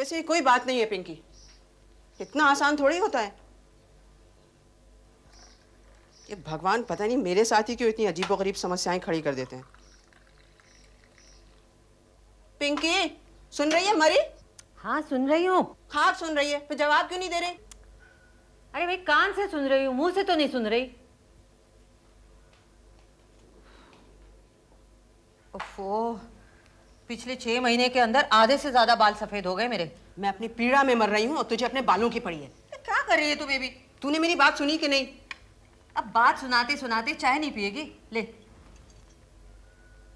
वैसे ये कोई बात नहीं है पिंकी, इतना आसान थोड़ी होता है। ये भगवान पता नहीं मेरे साथ ही क्यों इतनी अजीबोगरीब समस्याएं खड़ी कर देते हैं। पिंकी सुन रही है मरी? हाँ सुन रही हूँ। हाँ सुन रही है, फिर जवाब क्यों नहीं दे रही? अरे भाई कान से सुन रही हूँ, मुंह से तो नहीं सुन रही। ओफो, पिछले 6 महीने के अंदर आधे से ज्यादा बाल सफेद हो गए मेरे। मैं अपनी पीड़ा में मर रही हूँ और तुझे अपने बालों की पड़ी है। क्या कर रही है तू बेबी? तूने मेरी बात सुनी कि नहीं? अब बात सुनाते सुनाते चाय नहीं पिएगी? ले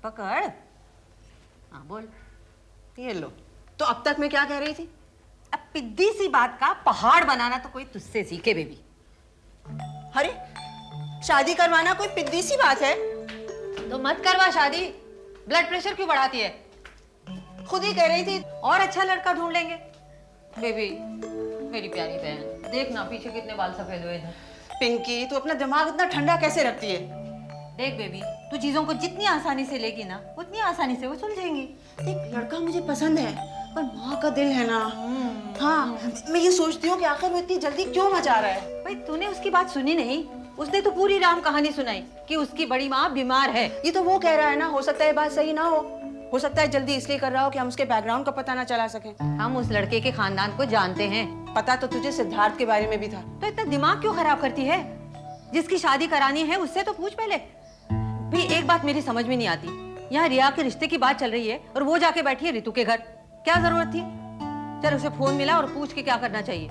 पकड़। हाँ बोल। ये लो। तो अब तक मैं क्या कह रही थी? अब पिद्दी सी बात का पहाड़ बनाना तो कोई तुझसे सीखे बेबी। अरे शादी करवाना कोई पिद्दी सी बात है? तो मत करवा शादी, ब्लड प्रेशर क्यों बढ़ाती है? खुद ही कह रही थी। और अच्छा लड़का ढूंढ लेंगे। बेबी मेरी प्यारी बहन, देखना पीछे कितने बाल सफेद हुए थे। पिंकी तू अपना दिमाग इतना ठंडा कैसे रखती है? देख बेबी, तू चीजों को जितनी आसानी से लेगी ना उतनी आसानी से वो सुलझेंगी। एक लड़का मुझे पसंद है पर माँ का दिल है ना। हाँ मैं ये सोचती हूँ कि आखिर वो इतनी जल्दी क्यों मचा रहा है। भाई तूने उसकी बात सुनी नहीं, उसने तो पूरी राम कहानी सुनाई कि उसकी बड़ी माँ बीमार है। ये तो वो कह रहा है ना, हो सकता है बात सही ना हो सकता है जल्दी इसलिए कर रहा हो कि हम उसके बैकग्राउंड का पता ना चला सके। हम उस लड़के के खानदान को जानते हैं। पता तो तुझे सिद्धार्थ के बारे में भी था। तो इतना दिमाग क्यों खराब करती है? जिसकी शादी करानी है उससे तो पूछ पहले। भी एक बात मेरी समझ में नहीं आती, यहाँ रिया के रिश्ते की बात चल रही है और वो जाके बैठी है रितु के घर। क्या जरूरत थी? चल उसे फोन मिला और पूछ के क्या करना चाहिए।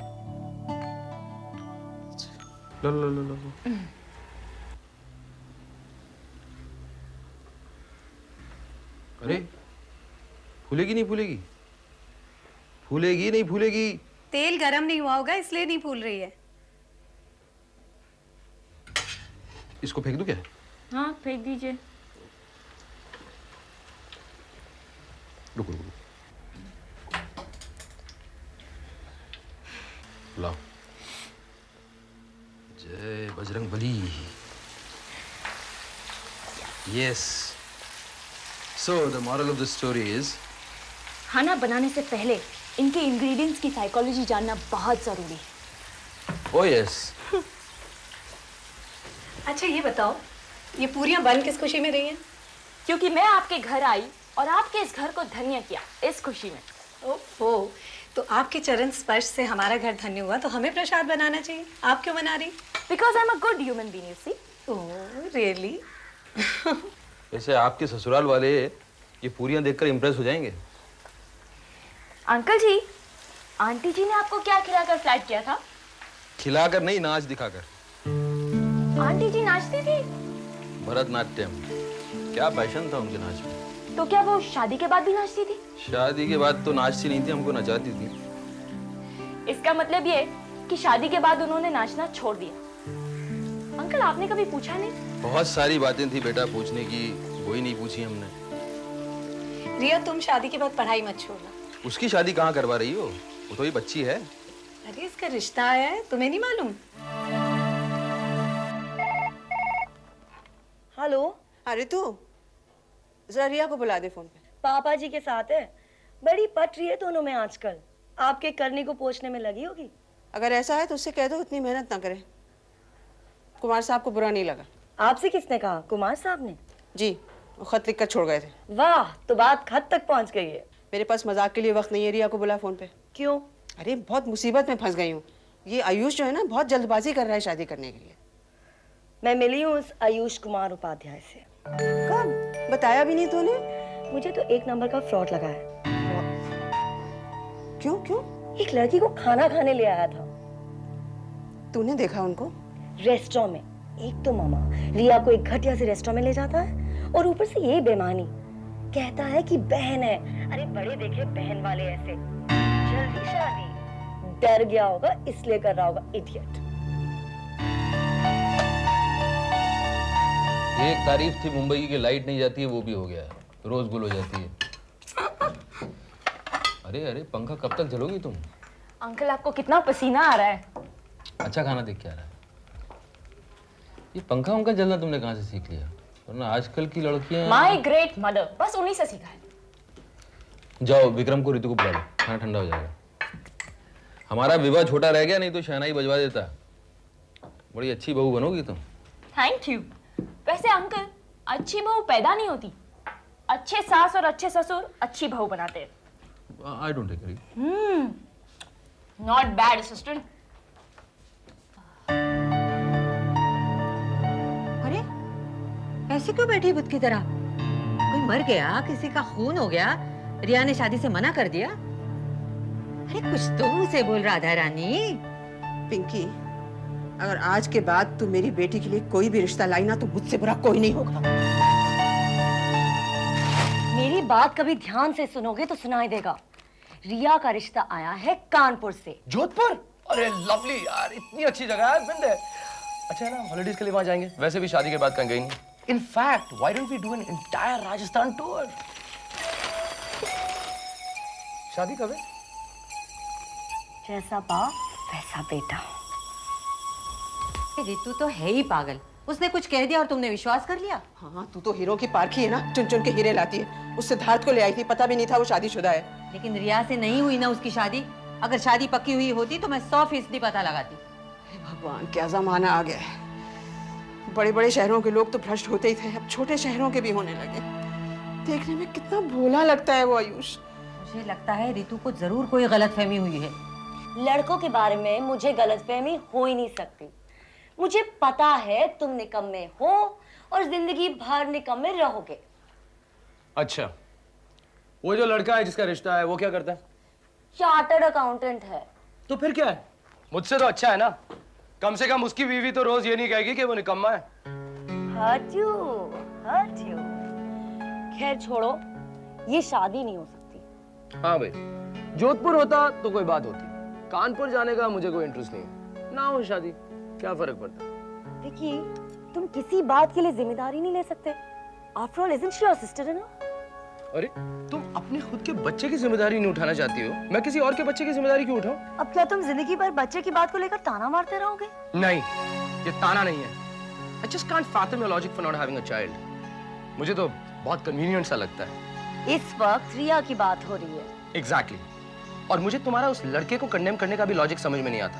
लो लो लो लो। अरे फूलेगी नहीं फूलेगी? फूलेगी नहीं फूलेगी? तेल गरम नहीं हुआ होगा इसलिए नहीं फूल रही है। इसको फेंक दूं क्या? हाँ फेंक दीजिए। रुको रुको लाओ। जय Bajrang Bali. Yes. So the moral of the story is खाना बनाने से पहले इनके इंग्रेडिएंट्स की साइकोलॉजी जानना बहुत जरूरी है। oh yes। अच्छा ये बताओ, ये पूरियां बन किस खुशी में रही हैं? क्योंकि मैं आपके घर आई और आपके इस घर को धन्य किया इस खुशी में। ओहो, तो आपके चरण स्पर्श से हमारा घर धन्य हुआ तो हमें प्रसाद बनाना चाहिए। आप क्यों बना रही? Because I'm a good human being, you see। Oh really? वैसे आपके ससुराल वाले ये पूरियां देखकर इम्प्रेस हो जाएंगे। अंकल जी, आंटी जी ने आपको क्या खिलाकर फ्लैट किया था? खिलाकर नहीं, नाच दिखाकर। आंटी जी नाचती थी? भरतनाट्यम, क्या पैशन था उनके नाच में। तो क्या वो शादी के बाद भी नाचती थी? शादी के बाद तो नाचती नहीं थी, हमको नचाती थी। इसका मतलब ये कि शादी के बाद उन्होंने नाचना छोड़ दिया। अंकल आपने कभी पूछा नहीं? बहुत सारी बातें थी बेटा पूछने की, वही नहीं पूछी हमने। रिया तुम शादी के बाद पढ़ाई मत छोड़ना। उसकी शादी कहाँ करवा रही हो? वो तो ये बच्ची है। अरे इसका रिश्ता आया है, तुम्हें नहीं मालूम? हेलो। अरे तू जरा रिया को बुला दे फोन पे। पापा जी के साथ है, बड़ी पट रही है दोनों में आजकल। आपके करने को पोछने में लगी होगी। अगर ऐसा है तो उससे कह दो इतनी मेहनत ना करे। कुमार साहब को बुरा नहीं लगा। आपसे किसने कहा? कुमार साहब ने? जी, वो खत लिख कर छोड़ गए थे। वाह, तो बात खत तक पहुंच गई है। मेरे पास मजाक के लिए वक्त नहीं है। रिया को बुला फोन पे। क्यों? अरे बहुत मुसीबत में फंस गई हूँ। ये आयुष जो है ना बहुत जल्दबाजी कर रहा है शादी करने के लिए। मैं मिली हूँ उस आयुष कुमार उपाध्याय से। कब? बताया भी नहीं तूने। मुझे तो 1 नंबर का फ्रॉड लगा है। क्यों क्यों? एक लड़की को खाना खाने ले आया था। तूने देखा उनको? रेस्टोरेंट में। एक तो मामा रिया को एक घटिया से रेस्टोरेंट में ले जाता है और ऊपर से ये बेईमानी कहता है कि बहन है। अरे बड़े देखे बहन वाले ऐसे। जल्दी शादी। डर गया होगा इसलिए कर रहा होगा, इडियट। एक तारीफ थी मुंबई की लाइट नहीं जाती है, वो भी हो गया, रोज गुल हो जाती है। अरे अरे पंखा कब तक जलोगी तुम? अंकल आपको कितना पसीना आ रहा है। अच्छा खाना देख के आ रहा है। ये पंखा उनका जलना तुमने कहाँ से सीख लिया? वरना आजकल की लड़कियां। माय ग्रेट मदर, बस उन्हीं से सीखा है। जाओ विक्रम को रितु को बुला लो, खाना ठंडा हो जाएगा। हमारा विवाह छोटा रह गया, नहीं तो शहनाई बजवा देता। बड़ी अच्छी बहू बनोगी तुम। Thank you. वैसे अंकल, अच्छी बहू पैदा नहीं होती, अच्छे सास और अच्छे ससुर अच्छी बहू बनाते हैं। I don't agree. Not bad assistant. अरे ऐसे क्यों बैठी बुत की तरह? कोई मर गया, किसी का खून हो गया, रिया ने शादी से मना कर दिया? अरे कुछ तो मुंह से बोल राधा रानी। पिंकी, अगर आज के बाद तू मेरी बेटी के लिए कोई भी रिश्ता लाई ना तो मुझसे बुरा कोई नहीं होगा। मेरी बात कभी ध्यान से सुनोगे तो सुनाई देगा। रिया का रिश्ता आया है कानपुर से। जोधपुर? अरे लवली यार, इतनी अच्छी जगह है। अच्छा है ना, हॉलिडेज के लिए वहां जाएंगे। वैसे भी शादी के बाद कहीं गई नहीं। In fact, why don't we do an entire Rajasthan tour? शादी कब है? जैसा बाप वैसा बेटा। रितु तो है ही पागल, उसने कुछ कह दिया और तुमने विश्वास कर लिया। हाँ, तू तो हीरो की पारखी है ना, चुन चुन के हीरे लाती है। उस सिद्धार्थ को ले आई थी, पता भी नहीं था वो शादीशुदा है। लेकिन रिया से नहीं हुई ना उसकी शादी। अगर शादी पक्की हुई होती तो मैं 100% पता लगाती। भगवान, क्या जमाना आ गया है। बड़े बड़े शहरों के लोग तो भ्रष्ट होते ही थे, अब छोटे शहरों के भी होने लगे। देखने में कितना भोला लगता है वो आयुष। मुझे लगता है रितु को जरूर कोई गलतफहमी हुई है। लड़कों के बारे में मुझे गलतफहमी हो ही नहीं सकती। मुझे पता है तुम निकम्मे हो और जिंदगी भर निकम्मे रहोगे। अच्छा, वो जो लड़का है जिसका रिश्ता है वो क्या करता है? चार्टर्ड अकाउंटेंट है। तो फिर क्या है, मुझसे तो अच्छा है ना। कम से कम उसकी बीवी तो रोज ये नहीं कहेगी कि वो निकम्मा है। हट यू। खैर छोड़ो, ये शादी नहीं हो सकती। हाँ भाई, जोधपुर होता तो कोई बात होती। कानपुर जाने का मुझे कोई इंटरेस्ट नहीं है। ना हो शादी, क्या फर्क पड़ता है? विकी, तुम किसी बात के लिए जिम्मेदारी नहीं ले सकते। After all isn't she your sister in law? अरे तुम अपने खुद के बच्चे की जिम्मेदारी नहीं उठाना चाहती हो, मैं किसी और के बच्चे की जिम्मेदारी क्यों उठाऊं? अब क्या तुम जिंदगी भर बच्चे की बात को लेकर ताना मारते रहोगे? नहीं, ये ताना नहीं है। I just can't fathom your logic for not having a child. मुझे तो बहुत कन्वीनियंट सा लगता है। इस वक्त रिया की बात हो रही है। Exactly. और मुझे तुम्हारा उस लड़के को कंडेम करने का भी लॉजिक समझ में नहीं आता।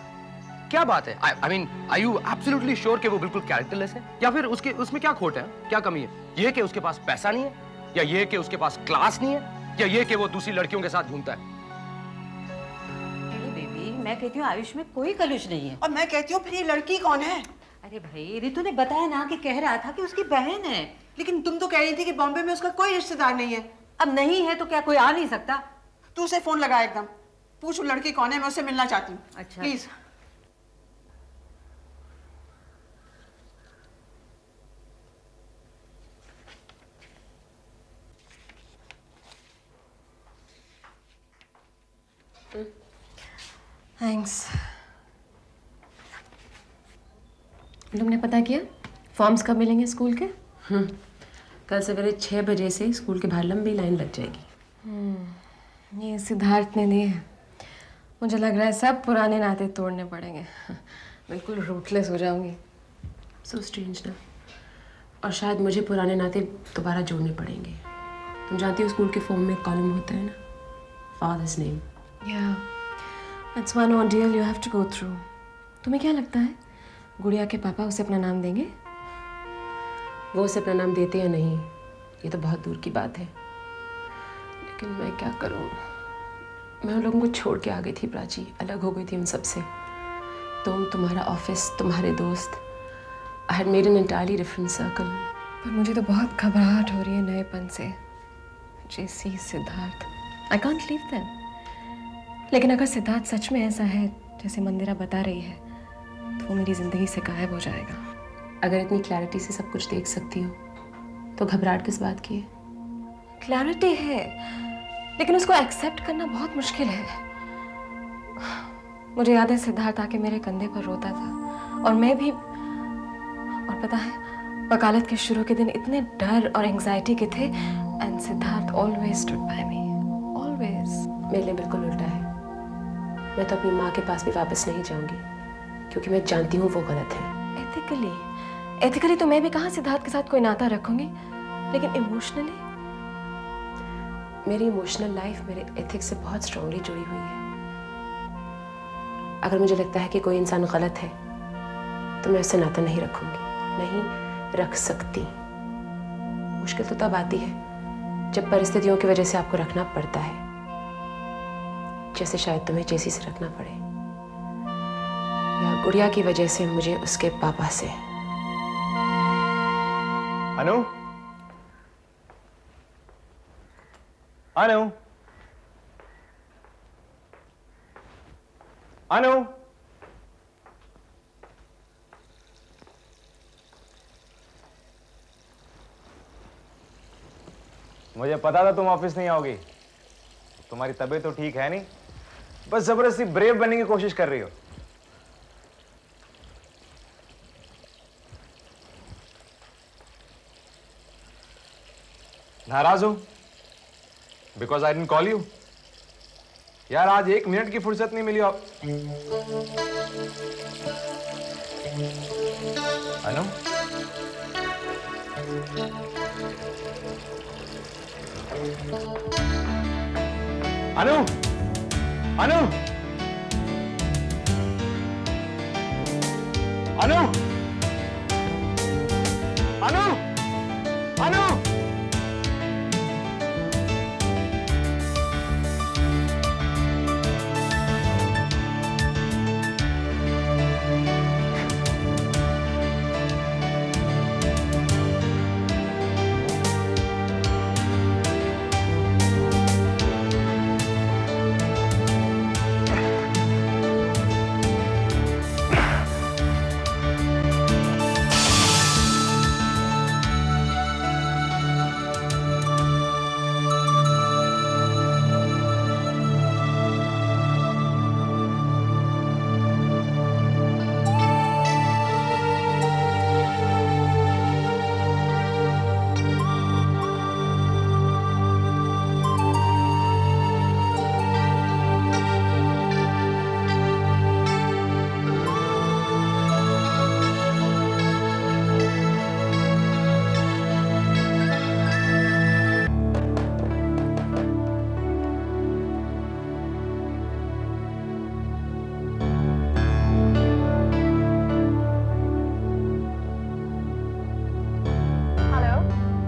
क्या बात है? I mean, are you absolutely sure कि वो बिल्कुल कैरेक्टरलेस है? या फिर उसमें क्या खोट है? क्या कमी है? ये कि उसके पास पैसा नहीं है? या ये कि उसके पास क्लास नहीं है? या ये कि वो दूसरी लड़कियों के साथ घूमता है? बेबी, मैं कहती हूँ आयुष में कोई कलुष नहीं है। और मैं कहती हूँ फिर ये लड़की कौन है? अरे भाई, रितु ने बताया ना कि कह रहा था कि उसकी बहन है। लेकिन तुम तो कह रही थी कि बॉम्बे में उसका कोई रिश्तेदार नहीं है। अब नहीं है तो क्या कोई आ नहीं सकता? तू उसे फोन लगा, एकदम पूछ वो लड़की कौन है, मैं उससे मिलना चाहती हूँ। अच्छा। प्लीज। थैंक्स। तुमने पता किया फॉर्म्स कब मिलेंगे स्कूल के? कल सवेरे 6 बजे से स्कूल के बाहर लंबी लाइन लग जाएगी। ये सिद्धार्थ ने दिए। मुझे लग रहा है सब पुराने नाते तोड़ने पड़ेंगे। बिल्कुल रूटलेस हो जाऊंगी। सो स्ट्रेंज ना। और शायद मुझे पुराने नाते दोबारा जोड़ने पड़ेंगे। तुम जानती हो स्कूल के फॉर्म में एक कॉलम होता है ना, फादर्स नेम। या it's one ordeal you have to go through. तुम्हें क्या लगता है गुड़िया के पापा उसे अपना नाम देंगे? वो उसे अपना नाम देते या नहीं, ये तो बहुत दूर की बात है। लेकिन मैं क्या करूं? मैं उन लोगों को छोड़ के आ गई थी प्राची, अलग हो गई थी उन सबसे। तुम, तुम्हारा ऑफिस, तुम्हारे दोस्त। I had made an entirely different circle. पर मुझे तो बहुत घबराहट हो रही है नएपन से। Jesse, Siddharth, I can't leave them. लेकिन अगर सिद्धार्थ सच में ऐसा है जैसे मंदिरा बता रही है तो वो मेरी जिंदगी से गायब हो जाएगा। अगर इतनी क्लैरिटी से सब कुछ देख सकती हो तो घबराहट किस बात की है? क्लैरिटी है, लेकिन उसको एक्सेप्ट करना बहुत मुश्किल है। मुझे याद है सिद्धार्थ आके मेरे कंधे पर रोता था और मैं भी। और पता है वकालत के शुरू के दिन इतने डर और एंजाइटी के थे and Siddharth always stood by me, always. मेरे लिए बिल्कुल उल्टा है। मैं तो अपनी माँ के पास भी वापस नहीं जाऊंगी क्योंकि मैं जानती हूँ वो गलत है। एथिकली तो मैं भी कहाँ सिद्धार्थ के साथ कोई नाता रखूंगी, लेकिन इमोशनली मेरी इमोशनल लाइफ मेरे एथिक्स से बहुत स्ट्रांगली जुड़ी हुई है। अगर मुझे लगता है कि कोई इंसान गलत है तो मैं उससे नाता नहीं रखूंगी, नहीं रख सकती। मुश्किल तो तब आती है जब परिस्थितियों की वजह से आपको रखना पड़ता है, जैसे शायद तुम्हें जेसी से रखना पड़े, या गुड़िया की वजह से मुझे उसके पापा से। अनु, अनु, अनु, मुझे पता था तुम ऑफिस नहीं आओगी। तुम्हारी तबीयत तो ठीक है नहीं, बस जबरदस्ती ब्रेव बनने की कोशिश कर रही हो। नाराज हो because I didn't call you? यार आज 1 मिनट की फुर्सत नहीं मिली। अनु, अनु, अनु, अनु, अनु, अनु,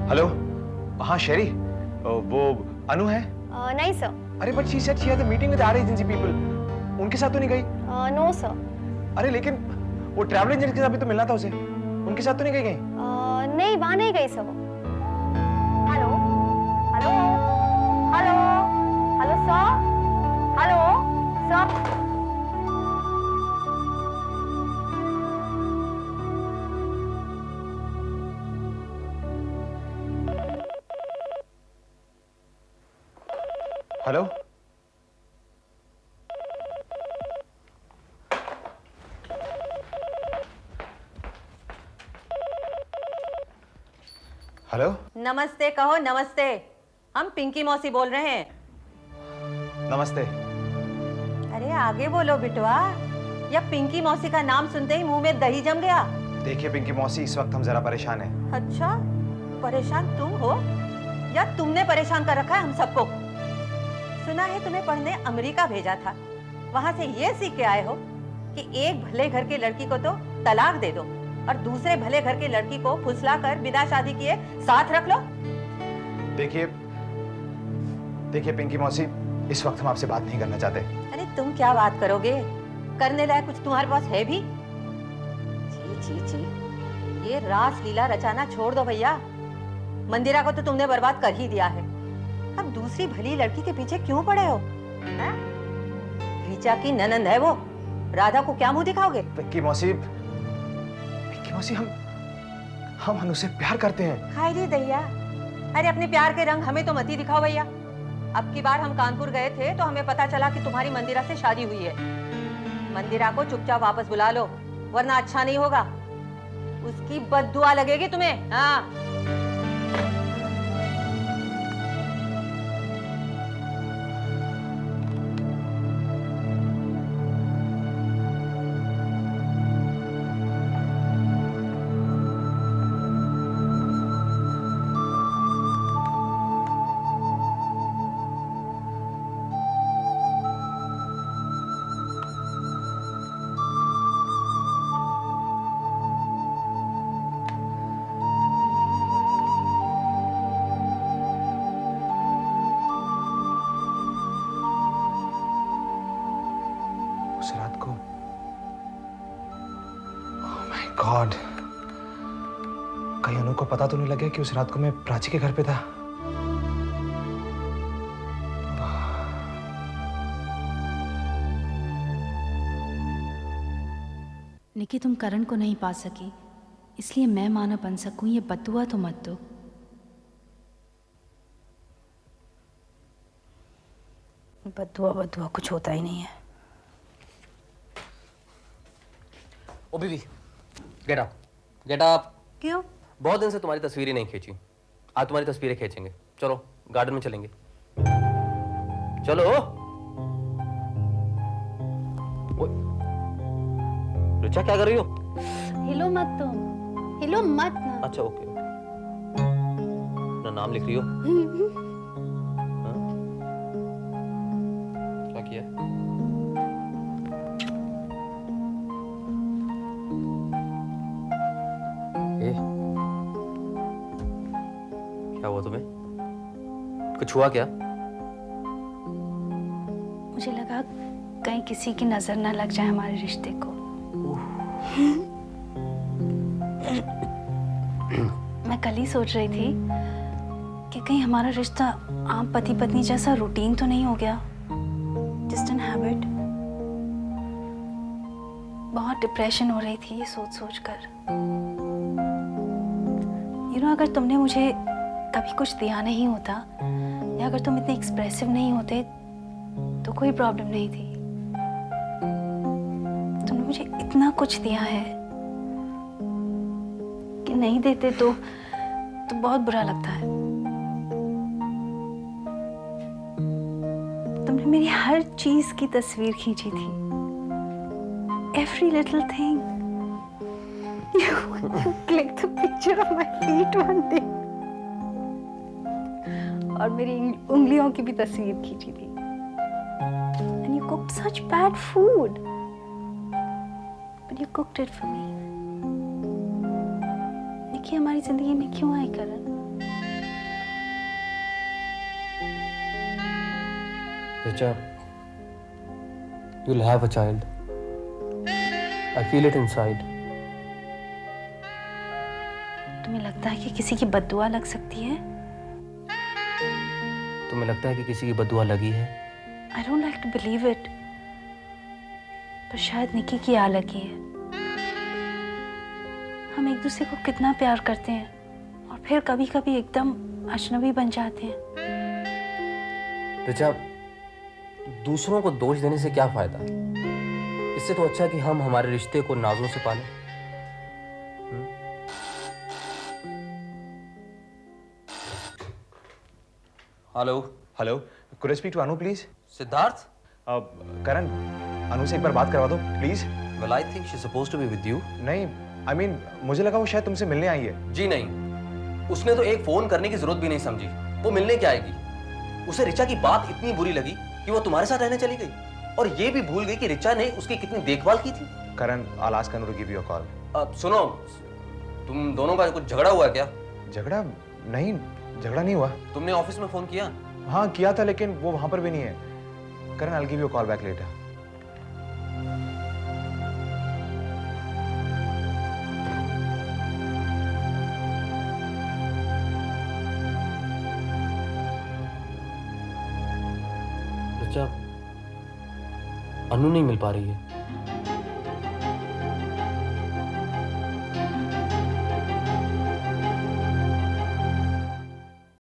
हेलो। हाँ शेरी, वो अनु है? नहीं सर। अरे but she said she has a meeting with our agency people. उनके साथ तो नहीं गई? No sir. अरे लेकिन वो ट्रैवल एजेंट के साथ भी तो मिलना था उसे, उनके साथ तो नहीं गई? नहीं, वहां नहीं गई sir. Hello hello hello hello sir, hello sir. Hello, hello. नमस्ते कहो, नमस्ते। हम पिंकी मौसी बोल रहे हैं। नमस्ते। अरे आगे बोलो बिटवा, या पिंकी मौसी का नाम सुनते ही मुंह में दही जम गया? देखिए पिंकी मौसी, इस वक्त हम जरा परेशान हैं। अच्छा, परेशान तुम हो या तुमने परेशान कर रखा है हम सबको? सुना है तुम्हें पढ़ने अमेरिका भेजा था, वहां से ये सीख के आए हो कि एक भले घर की लड़की को तो तलाक दे दो और दूसरे भले घर की लड़की को फुसला कर बिना शादी किए साथ रख लो। देखिए पिंकी मौसी, इस वक्त हम आपसे बात नहीं करना चाहते। अरे तुम क्या बात करोगे? करने लायक कुछ तुम्हारे पास है भी? जी जी जी, ये रास लीला रचाना छोड़ दो भैया। मंदिरा को तो तुमने बर्बाद कर ही दिया है, अब दूसरी भली लड़की के पीछे क्यों पड़े हो? रीचा की ननंद है वो, राधा को क्या मुंह दिखाओगे? पिंकी मौसी, हम अनु से प्यार करते हैं। हाय रे दैया, अरे अपने प्यार के रंग हमें तो मत ही दिखाओ भैया। अब की बार हम कानपुर गए थे तो हमें पता चला कि तुम्हारी मंदिरा से शादी हुई है। मंदिरा को चुपचाप वापस बुला लो, वरना अच्छा नहीं होगा। उसकी बद्दुआ लगेगी तुम्हें। हाँ गॉड, कहीं अनु को पता तो नहीं लगे कि उस रात को मैं प्राची के घर पे था। निकी, तुम करण को नहीं पा सकी, इसलिए मैं मां न बन सकूं, ये बददुआ तो मत दो। बदुआ बदुआ कुछ होता ही नहीं है। ओ बीवी, गेट अप, गेट अप। क्यों? बहुत दिन से तुम्हारी तस्वीरें नहीं खींची, आज तुम्हारी तस्वीरें खींचेंगे। चलो गार्डन में चलेंगे, चलो। रिचा क्या कर रही हो? हिलो मत तुम, हिलो मत ना। अच्छा ओके, ना नाम लिख रही हो? क्या किया? क्या हुआ तुम्हें? कुछ हुआ क्या? मुझे लगा कहीं किसी की नजर ना लग जाए हमारे रिश्ते को। मैं कल ही सोच रही थी कि कहीं हमारा रिश्ता आम पति पत्नी जैसा रूटीन तो नहीं हो गया, जस्ट एन हैबिट। बहुत डिप्रेशन हो रही थी ये सोच सोच कर। अगर तुमने मुझे कभी कुछ दिया नहीं होता, या अगर तुम इतने एक्सप्रेसिव नहीं होते, तो कोई प्रॉब्लम नहीं थी। तुमने मुझे इतना कुछ दिया है कि नहीं देते तो बहुत बुरा लगता है। तुमने मेरी हर चीज की तस्वीर खींची थी, every little thing. You clicked the picture of my feet one day. और मेरी उंगलियों की भी तस्वीर खींची थी। And you cooked such bad food, but you cooked it for me. निकी, हमारी जिंदगी में क्यों आई करण? Richa, you'll have a child. I feel it inside. तुम्हें लगता है कि किसी की बद्दुआ लग सकती है? तुम्हें लगता है कि किसी की बद्दुआ लगी है? I don't like to believe it. पर शायद निकी की आ लगी है। हम एक दूसरे को कितना प्यार करते हैं और फिर कभी कभी एकदम अजनबी बन जाते हैं। रिचा, दूसरों को दोष देने से क्या फायदा? इससे तो अच्छा है कि हम हमारे रिश्ते को नाजों से पालें। Hello hello, could I speak to Anu please? Siddharth? Karan, Anu से एक बार बात करवा दो please. Well, I think she's supposed to be with you. नहीं, I mean, मुझे लगा वो शायद तुमसे मिलने आई है। जी नहीं, उसने तो एक फोन करने की जरूरत भी नहीं समझी। वो मिलने क्या आएगी? उसे रिचा की बात इतनी बुरी लगी कि वो तुम्हारे साथ रहने चली गई, और ये भी भूल गई कि रिचा ने उसकी कितनी देखभाल की थी। करण, I'll ask Anu to give you a call. सुनो, तुम दोनों का कुछ झगड़ा हुआ क्या? झगड़ा नहीं, झगड़ा नहीं हुआ। तुमने ऑफिस में फोन किया? हाँ किया था, लेकिन वो वहां पर भी नहीं है। करण, I'll give you a call back later. Richa, अनु नहीं मिल पा रही है।